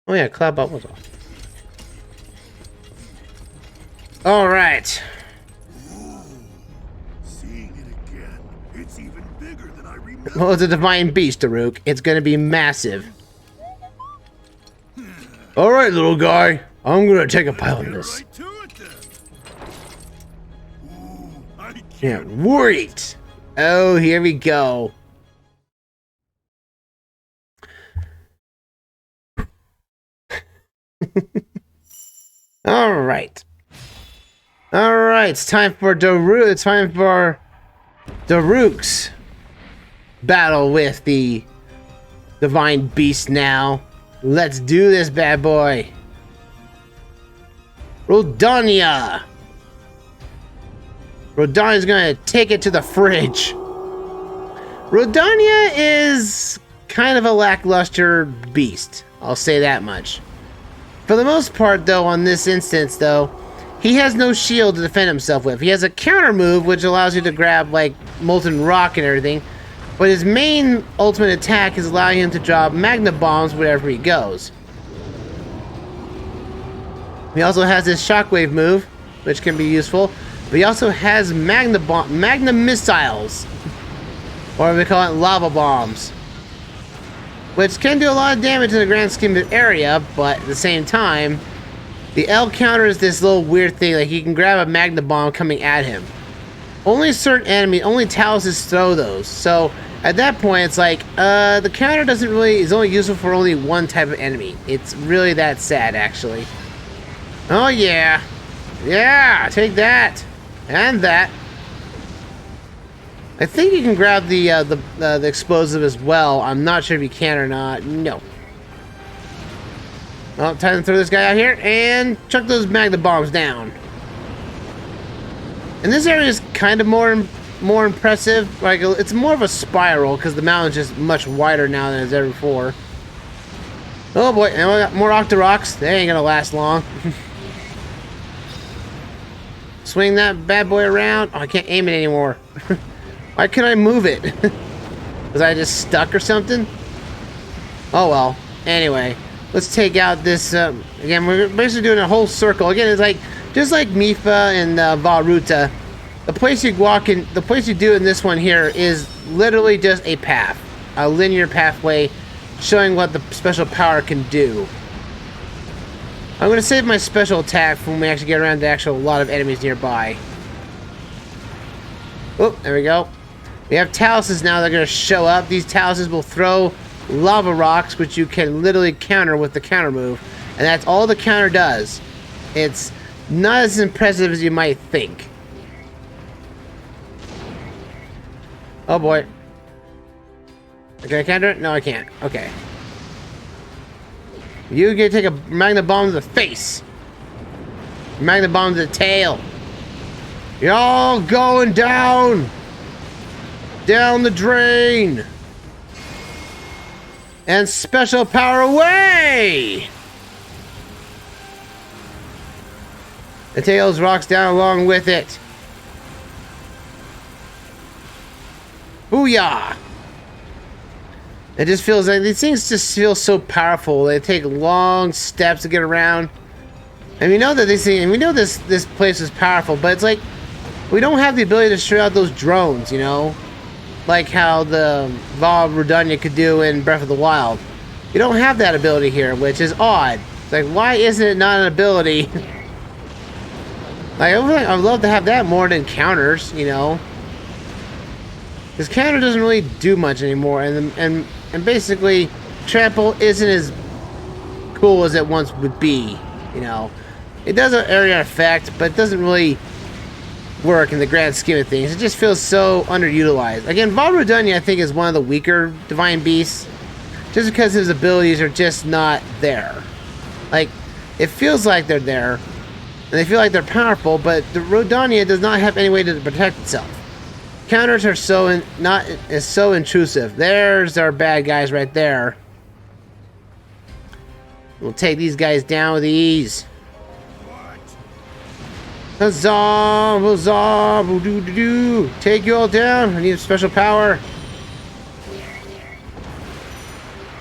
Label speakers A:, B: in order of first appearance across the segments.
A: Oh yeah, cloud bubbles off. All right.
B: Seeing it again, it's even bigger than I remember.
A: Well, it's a divine beast, Daruk. It's gonna be massive. All right, little guy. I'm gonna take a pile of this.
B: Right to it then. Ooh, I
A: Yeah,
B: can't
A: wait. Oh, here we go. All right. All right. It's time for Daruk. It's time for Daruk's battle with the divine beast. Now, let's do this, bad boy. Rodania. Rodania's gonna take it to the fridge. Rodania is kind of a lackluster beast. I'll say that much. For the most part, though, on this instance, though, he has no shield to defend himself with. He has a counter move, which allows you to grab, like, molten rock and everything. But his main ultimate attack is allowing him to drop magna bombs wherever he goes. He also has his shockwave move, which can be useful. But he also has magna missiles. Or we call it lava bombs. Which can do a lot of damage in the grand scheme of the area, but at the same time, the L counter is this little weird thing, like you can grab a magna bomb coming at him. Only certain enemies, only Taluses throw those. So at that point, it's like, the counter doesn't really, is only useful for only one type of enemy. It's really that sad, actually. Oh yeah. Yeah, take that. And that. I think you can grab the explosive as well. I'm not sure if you can or not. No. Well, time to throw this guy out here and chuck those magna bombs down. And this area is kind of more impressive. Like, it's more of a spiral because the mountain's just much wider now than it's ever before. Oh boy, and we got more Octoroks. They ain't gonna last long. Swing that bad boy around. Oh, I can't aim it anymore. Why can't I move it? Was I just stuck or something? Oh well. Anyway, let's take out this. Again, we're basically doing a whole circle. Again, it's like just like Mifa and Varuta. The place you walk in, the place you do in this one here is literally just a path, a linear pathway, showing what the special power can do. I'm going to save my special attack for when we actually get around to a lot of enemies nearby. Oh, there we go. We have Taluses now that are going to show up. These Taluses will throw lava rocks, which you can literally counter with the counter move. And that's all the counter does. It's not as impressive as you might think. Oh boy. Can I counter it? No, I can't. Okay. You can take a magna bomb to the face. Magna bomb to the tail. You're all going down. Down the drain. And special power away. The tails rocks down along with it. Booyah! It just feels like these things just feel so powerful. They take long steps to get around. And we know that these things, and we know this place is powerful, but it's like we don't have the ability to shoot out those drones, you know? Like how the Val Rodania could do in Breath of the Wild. You don't have that ability here, which is odd. It's like, why isn't it not an ability? Like, I'd love to have that more than counters, you know? Because counter doesn't really do much anymore, and basically, trample isn't as cool as it once would be, you know? It does an area effect, but it doesn't really work in the grand scheme of things. It just feels so underutilized. Again, Val Rodania, I think, is one of the weaker divine beasts, just because his abilities are just not there. Like, it feels like they're there, and they feel like they're powerful, but the Rodania does not have any way to protect itself. Counters are so intrusive. There's our bad guys right there. We'll take these guys down with ease. Huzzah! Huzzah! Boo-doo-doo-doo! Take you all down. I need a special power.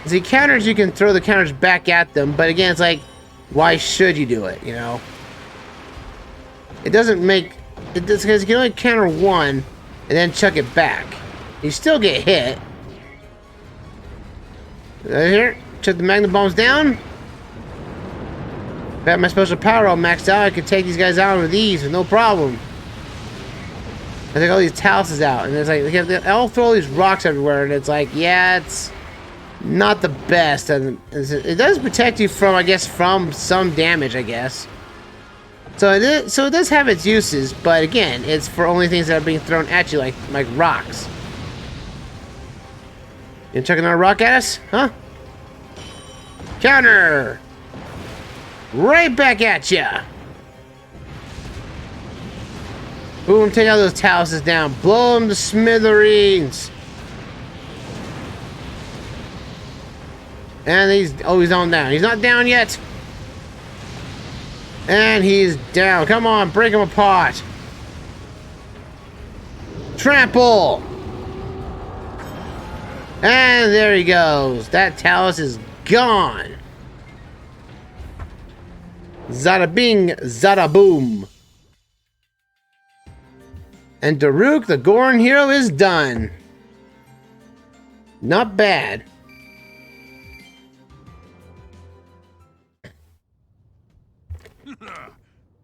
A: See, counters, you can throw the counters back at them, but again, it's like, why should you do it, you know? It doesn't make... It does, because you can only counter one and then chuck it back. You still get hit. Right here, chuck the Magnum Bombs down. If I have my special power all maxed out, I can take these guys out with ease with no problem. I take all these Taluses out, and it's like, I'll throw all these rocks everywhere, and it's like, yeah, it's not the best. And it does protect you from, I guess, from some damage, I guess. So it does have its uses, but again, it's for only things that are being thrown at you, like rocks. You chucking another rock at us? Huh? Counter! Right back at ya! Boom, take out those Taluses down. Blow them to smithereens! And he's on down. He's not down yet! And he's down. Come on, break him apart! Trample! And there he goes. That Talus is gone. Zada bing, zada boom. And Daruk, the Goron hero, is done. Not bad.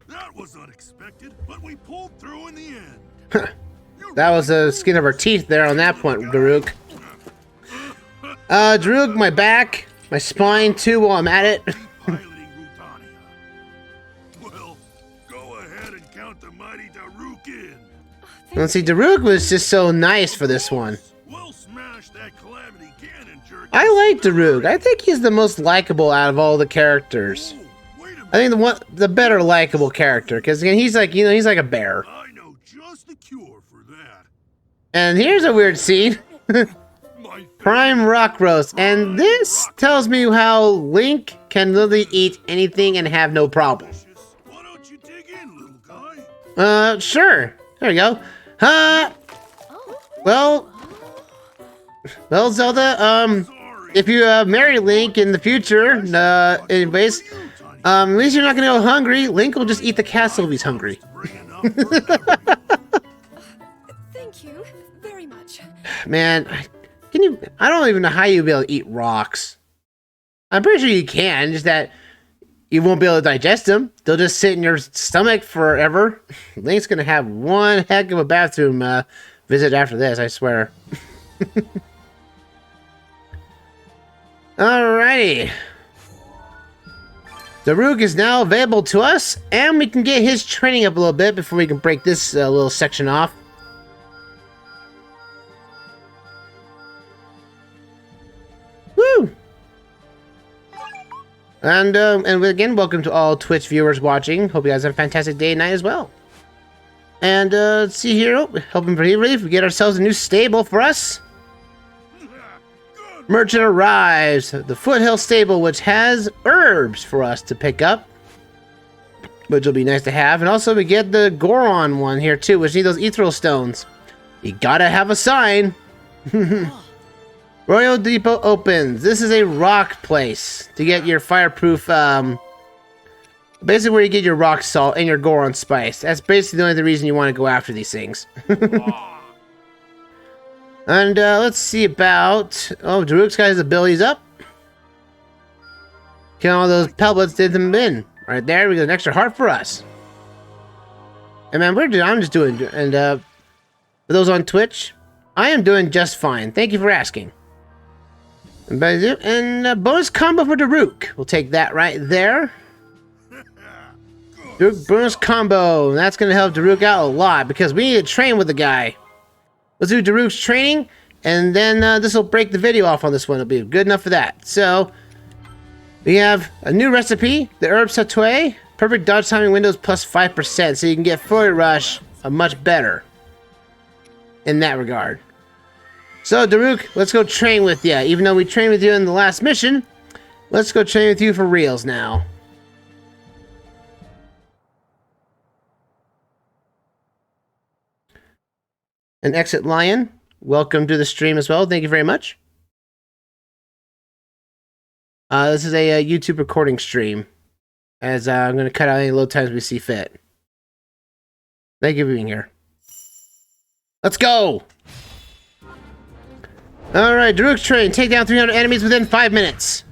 B: That was unexpected, but we pulled through in the end.
A: That was the skin of our teeth there on that point, Daruk. Daruk, my back, my spine too while I'm at it.
B: Piloting Rutania. Well, go ahead and count the mighty Daruk in.
A: Let's see, Daruk was just so nice for this one.
B: We'll smash that Calamity cannon jerk.
A: I like Daruk. I think he's the most likable out of all the characters.
B: Oh, wait a minute.
A: I think the better likable character, because again, he's like, you know, he's like a bear.
B: I know just the cure for that.
A: And here's a weird scene.
B: My
A: Prime rock roast, and this tells me how Link can literally eat anything and have no problem.
B: delicious. Why don't you dig in, little guy?
A: Sure. There we go. Well, Zelda,
B: Sorry.
A: if you marry Link in the future, anyways, at least you're not gonna go hungry. Link will just eat the castle if he's hungry.
B: Bring enough for
C: Thank you very much.
A: Man, I don't even know how you'll be able to eat rocks. I'm pretty sure you can, just that you won't be able to digest them. They'll just sit in your stomach forever. Link's gonna have one heck of a bathroom visit after this, I swear. Alrighty. Daruk is now available to us, and we can get his training up a little bit before we can break this little section off. Woo! And again, welcome to all Twitch viewers watching. Hope you guys have a fantastic day and night as well. And let's see here. Oh, helping pretty relief. We get ourselves a new stable for us. Merchant arrives. The Foothill Stable, which has herbs for us to pick up, which will be nice to have. And also we get the Goron one here too, which need those ethereal stones. You gotta have a sign. Royal Depot opens. This is a rock place to get your fireproof, basically where you get your rock salt and your Goron spice. That's basically the only reason you want to go after these things. And let's see about... Oh, Daruk's got his abilities up. Killing all those pellets did them in. Right there, we got an extra heart for us. And man, I'm just doing... And for those on Twitch, I am doing just fine. Thank you for asking. And bonus combo for Daruk. We'll take that right there. Daruk bonus combo. And that's going to help Daruk out a lot because we need to train with the guy. Let's do Daruk's training, and then this will break the video off on this one. It'll be good enough for that. So, we have a new recipe, the herb satay, perfect dodge timing windows plus 5%, so you can get Flurry Rush much better in that regard. So, Daruk, let's go train with you. Even though we trained with you in the last mission, let's go train with you for reals now. And Exit Lion, welcome to the stream as well. Thank you very much. This is a YouTube recording stream, as I'm going to cut out any load times we see fit. Thank you for being here. Let's go! Alright, Daruk's train. Take down 300 enemies within 5 minutes.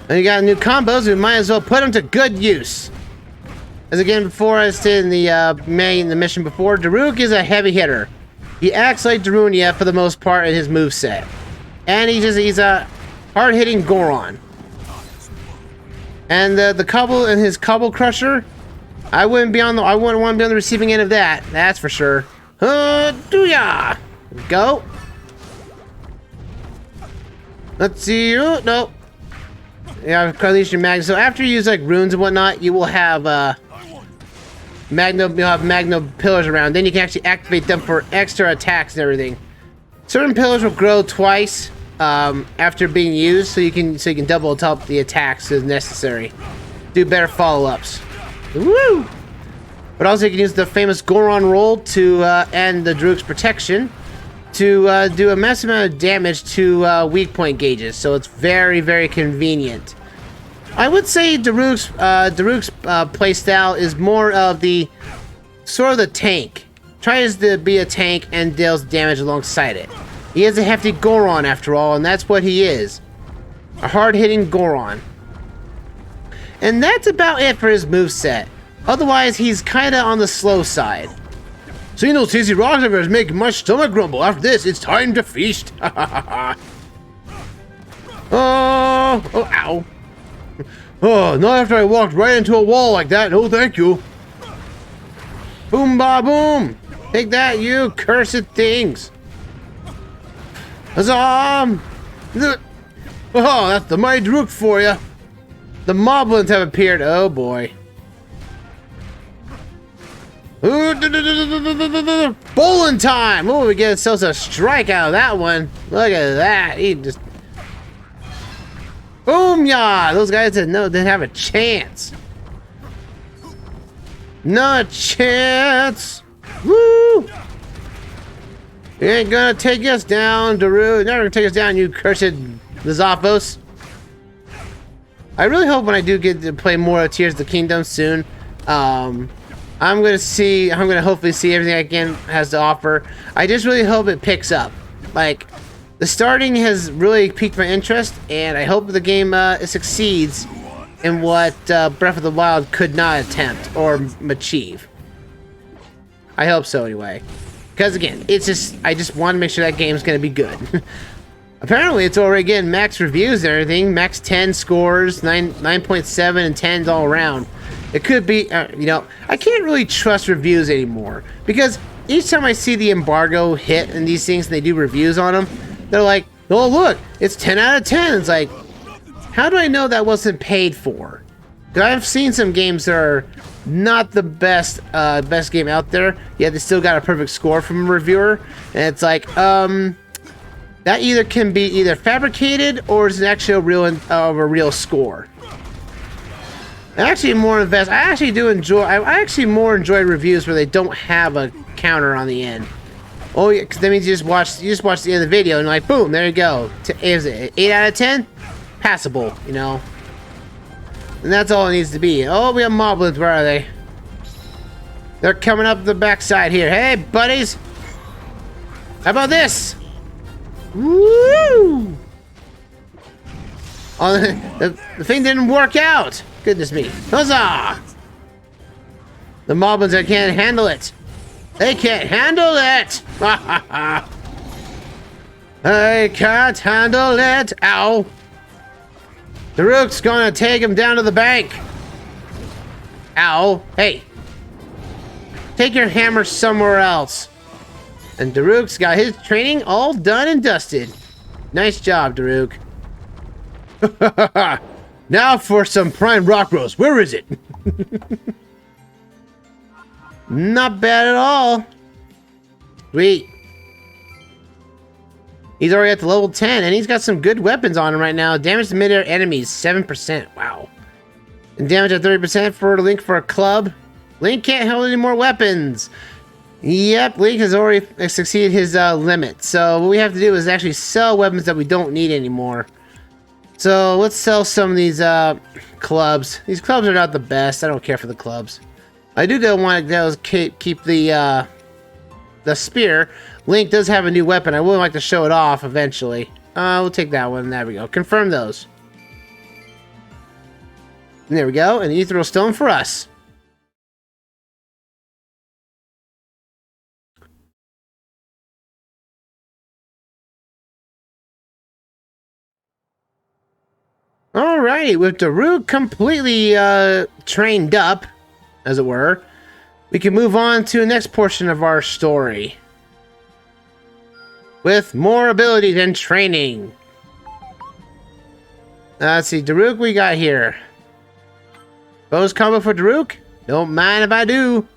A: And you got new combos, we might as well put them to good use. As again before, I stated in the mission before, Daruk is a heavy hitter. He acts like Darunia for the most part in his moveset. And he's a hard-hitting Goron. And the Cobble and his Cobble Crusher, I wouldn't want to be on the receiving end of that. That's for sure. Do-ya! Go. Let's see. Oh, no. Yeah, unleash your Magnum. So after you use like runes and whatnot, you will have Magnum. You'll have Magnum pillars around. Then you can actually activate them for extra attacks and everything. Certain pillars will grow twice after being used, so you can double top the attacks as necessary. Do better follow-ups. Woo! But also you can use the famous Goron roll to end the Daruk's protection to do a massive amount of damage to weak point gauges. So it's very, very convenient. I would say Daruk's playstyle is more of the sort of the tank. Tries to be a tank and deals damage alongside it. He is a hefty Goron after all, and that's what he is. A hard-hitting Goron. And that's about it for his moveset. Otherwise, he's kinda on the slow side. Seeing those tasty rocks of yours making my stomach grumble. After this, it's time to feast. Oh, ow. Oh, not after I walked right into a wall like that. No, thank you. Boom, ba, boom. Take that, you cursed things. Huzzah! Oh, that's the mighty Daruk for you. The moblins have appeared. Oh, boy. Bowling time! Oh, we get ourselves a strike out of that one. Look at that. He just... Boom, yeah! Those guys didn't have a chance. Not a chance! Woo! You ain't gonna take us down, Daruk. Never gonna take us down, you cursed Lizafos. I really hope when I do get to play more of Tears of the Kingdom soon, I'm gonna hopefully see everything I can has to offer. I just really hope it picks up. Like, the starting has really piqued my interest, and I hope the game succeeds in what Breath of the Wild could not attempt or achieve. I hope so anyway. Because again, I just want to make sure that game's gonna be good. Apparently, it's already getting max reviews and everything. Max 10 scores, 9.7 and 10s all around. It could be, you know, I can't really trust reviews anymore. Because each time I see the embargo hit and these things, and they do reviews on them, they're like, oh look, it's 10 out of 10. It's like, how do I know that wasn't paid for? Because I've seen some games that are not the best game out there, yet they still got a perfect score from a reviewer. And it's like, that either can be either fabricated or is actually a real score. I actually more enjoy reviews where they don't have a counter on the end. Oh yeah, because that means you just watch the end of the video and like boom, there you go. Is it 8 out of 10? Passable, you know. And that's all it needs to be. Oh, we have moblins. Where are they? They're coming up the backside here. Hey, buddies. How about this? Woo! Oh, the thing didn't work out. Goodness me. Huzzah! The moblins, I can't handle it. They can't handle it. I can't handle it. Ow. Daruk's gonna take him down to the bank. Ow. Hey. Take your hammer somewhere else. And Daruk's got his training all done and dusted. Nice job, Daruk. Now for some prime rock roast. Where is it? Not bad at all. Sweet. He's already at the level 10, and he's got some good weapons on him right now. Damage to mid-air enemies, 7%. Wow. And damage at 30% for Link for a club. Link can't hold any more weapons. Yep, Link has already succeeded his limit. So what we have to do is actually sell weapons that we don't need anymore. So let's sell some of these clubs. These clubs are not the best. I don't care for the clubs. I do want to keep the spear. Link does have a new weapon. I would like to show it off eventually. We'll take that one. There we go. Confirm those. And there we go. An ethereal stone for us. Alrighty, with Daruk completely trained up, as it were, we can move on to the next portion of our story. With more ability than training. Let's see, Daruk we got here. Bonus combo for Daruk? Don't mind if I do.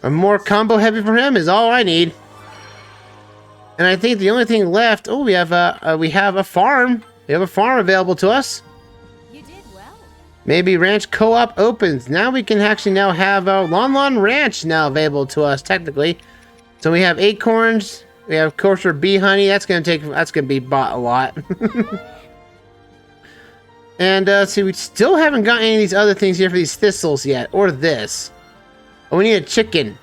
A: A more combo heavy for him is all I need. And I think the only thing left, oh, we have a farm. We have a farm available to us.
C: You did well.
A: Maybe ranch co-op opens. Now we can actually now have a Lon Lon Ranch now available to us technically. So we have acorns. We have kosher bee honey. That's gonna be bought a lot. And see, we still haven't got any of these other things here for these thistles yet, or this. Oh, we need a chicken.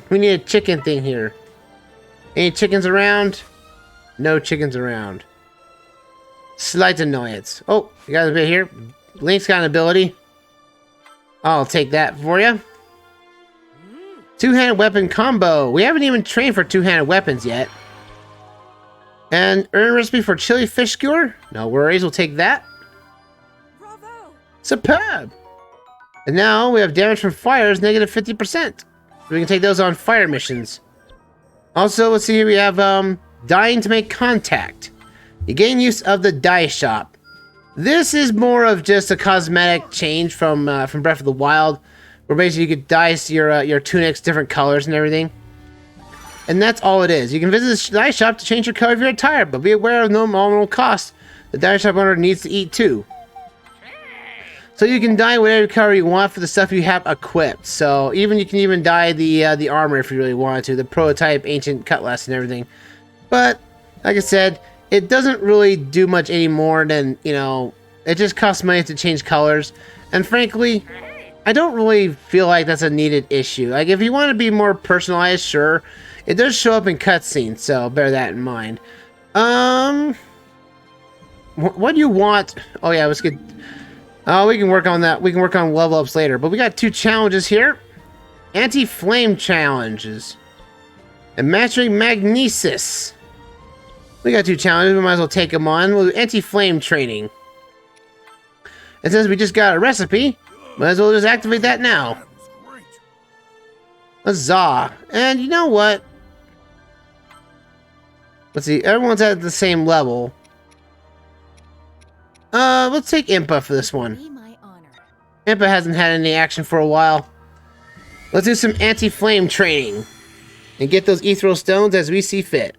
A: We need a chicken thing here. Any chickens around? No chickens around. Slight annoyance. Oh, you got a bit here. Link's got an ability. I'll take that for you. Two-handed weapon combo. We haven't even trained for two-handed weapons yet. And earn recipe for chili fish skewer. No worries, we'll take that.
C: Bravo.
A: Superb. And now we have damage from fires negative 50%. We can take those on fire missions. Also, let's see here. We have dying to make contact. You gain use of the dye shop. This is more of just a cosmetic change from Breath of the Wild, where basically you could dye your tunics different colors and everything. And that's all it is. You can visit the dye shop to change your color of your attire, but be aware of no nominal cost. The dye shop owner needs to eat too. So you can dye whatever color you want for the stuff you have equipped. So you can even dye the armor if you really wanted to, the prototype ancient cutlass and everything. But like I said, it doesn't really do much anymore than, you know, it just costs money to change colors. And frankly, I don't really feel like that's a needed issue. Like, if you want to be more personalized, sure. It does show up in cutscenes, so bear that in mind. What do you want? Oh yeah, let's get... Oh, we can work on that. We can work on level ups later. But we got two challenges here. Anti-flame challenges. And mastering magnesis. We got two challenges. We might as well take them on. We'll do anti-flame training. And since we just got a recipe, might as well just activate that now. Huzzah. And you know what? Let's see. Everyone's at the same level. Let's take Impa for this one. Impa hasn't had any action for a while. Let's do some anti-flame training. And get those ethereal stones as we see fit.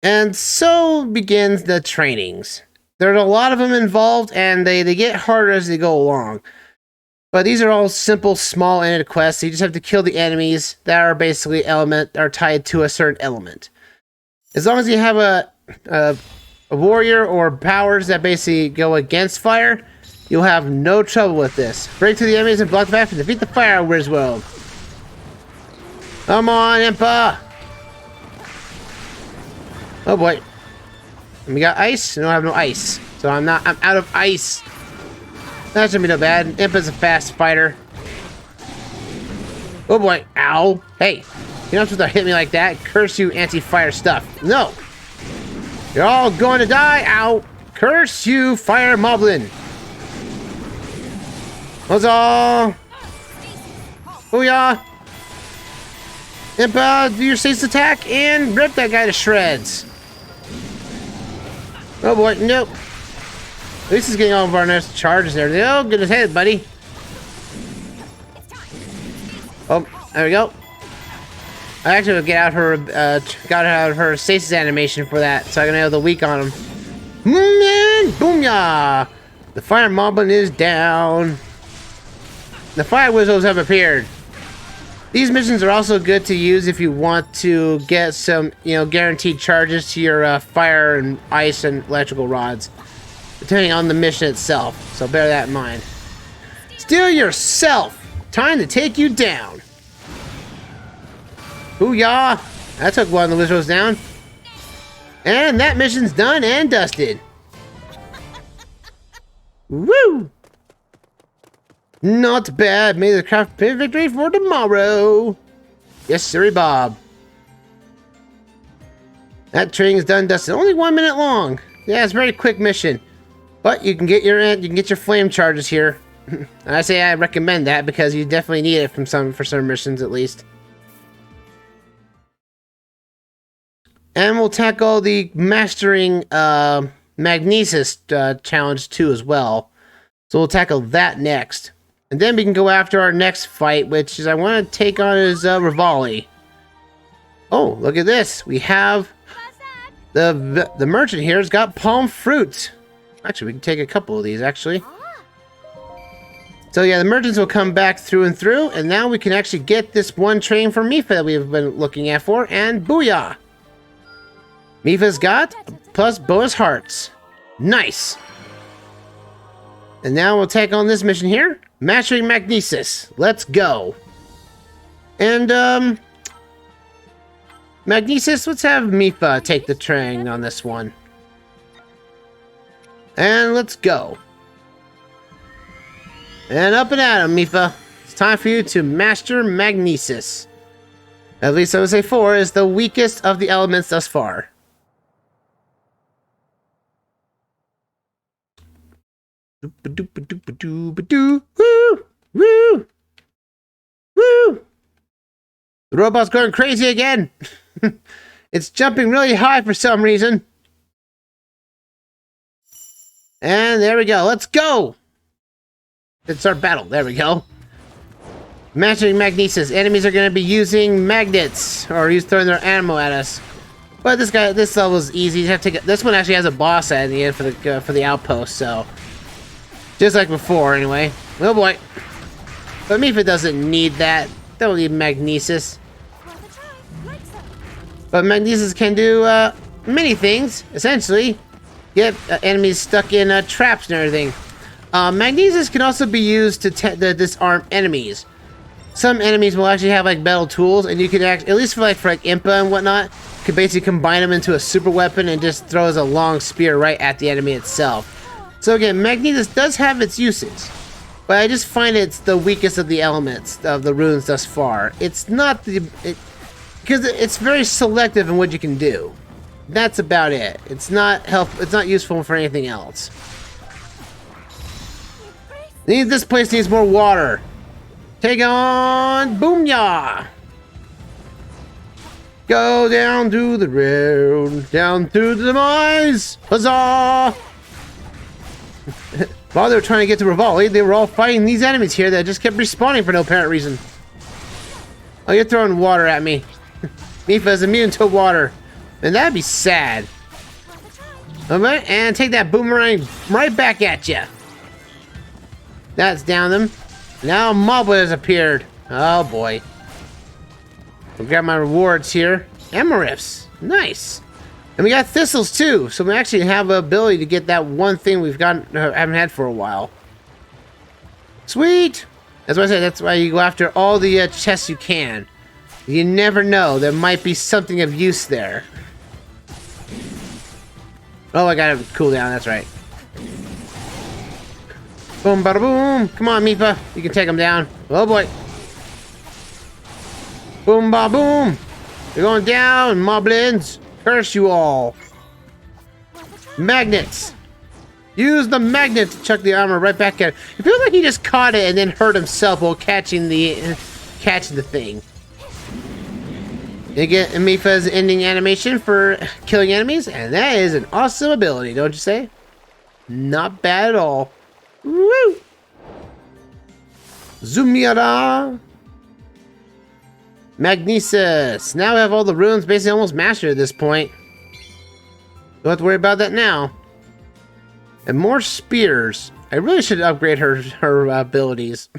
A: And so begins the trainings. There's a lot of them involved, and they get harder as they go along. But these are all simple, small-ended quests. You just have to kill the enemies that are basically are tied to a certain element. As long as you have a warrior or powers that basically go against fire, you'll have no trouble with this. Break through the enemies and block the path and defeat the Fire Wizard. Come on, Impa! Oh boy. And we got ice? No, I have no ice. So I'm out of ice. That shouldn't be no bad. Impa's a fast fighter. Oh boy. Ow. Hey. You're not supposed to hit me like that. Curse you, anti-fire stuff. No. You're all going to die. Ow. Curse you, fire moblin. Huzzah. Booyah. Impa, do your stasis attack and rip that guy to shreds. Oh boy, nope. At least he's getting all of our nice charges and everything. Oh, goodness, head, buddy. Oh, there we go. I actually got out her stasis animation for that, so I can have the weak on him. And booyah! The fire moblin is down. The fire wizards have appeared. These missions are also good to use if you want to get some, guaranteed charges to your fire and ice and electrical rods, depending on the mission itself. So bear that in mind. Steal yourself! Time to take you down. Booyah! That took one of the wizards down. And that mission's done and dusted. Woo! Not bad. May the craft pay victory for tomorrow. Yes, sirree, Bob. That training is done, dusted. Only 1 minute long. Yeah, it's a very quick mission. But you can get your flame charges here. I say I recommend that because you definitely need it for some missions at least. And we'll tackle the mastering magnesis challenge too as well. So we'll tackle that next. And then we can go after our next fight, which is I want to take on his Rivali. Oh, look at this. We have the merchant here has got palm fruits. Actually, we can take a couple of these, actually. So yeah, the merchants will come back through and through, and now we can actually get this one train from Mipha that we've been looking at for, and booyah! Mipha's got plus bonus hearts. Nice! And now we'll take on this mission here. Mastering Magnesis. Let's go. And, Magnesis, let's have Mipha take the train on this one. And let's go. And up and at 'em, Mipha. It's time for you to master Magnesis. At least I would say 4 is the weakest of the elements thus far. Woo! Woo! Woo! The robot's going crazy again! It's jumping really high for some reason. And there we go. Let's go! It's our battle. There we go. Mastering Magnesis. Enemies are going to be using magnets, or throwing their ammo at us. But this level is easy. You have to this one actually has a boss at the end for the outpost, so just like before, anyway. Oh boy. But Mipha doesn't need that. Don't need Magnesis. But Magnesis can do many things. Essentially, get enemies stuck in traps and everything. Magnesis can also be used to disarm enemies. Some enemies will actually have like metal tools, and you can at least for Impa and whatnot, you can basically combine them into a super weapon and just throws a long spear right at the enemy itself. So again, Magnesis does have its uses, but I just find it's the weakest of the elements of the runes thus far. It's not because it's very selective in what you can do. That's about it. It's not useful for anything else. This place needs more water. Take on Booyah! Go down to the road, down to the demise! Huzzah! While they were trying to get to Rivali, they were all fighting these enemies here that just kept respawning for no apparent reason. Oh, you're throwing water at me. Mipha's immune to water. And that'd be sad. Alright, and take that boomerang right back at you. That's down them. Now Moblin has appeared. Oh boy. I'll grab my rewards here. Emerifs. Nice. And we got thistles too. So we actually have the ability to get that one thing we've haven't had for a while. Sweet. That's why I said that's why you go after all the chests you can. You never know. There might be something of use there. Oh, I got a cooldown. That's right. Boom, bada boom. Come on, Mipha. You can take him down. Oh, boy. Boom, ba boom. You're going down, moblins. Curse you all. Magnets. Use the magnet to chuck the armor right back at him. It feels like he just caught it and then hurt himself while catching the thing. You get Mipha's ending animation for killing enemies, and that is an awesome ability, don't you say? Not bad at all. Woo! Zumiara! Magnesis! Now we have all the runes basically almost mastered at this point. Don't have to worry about that now. And more spears. I really should upgrade her abilities.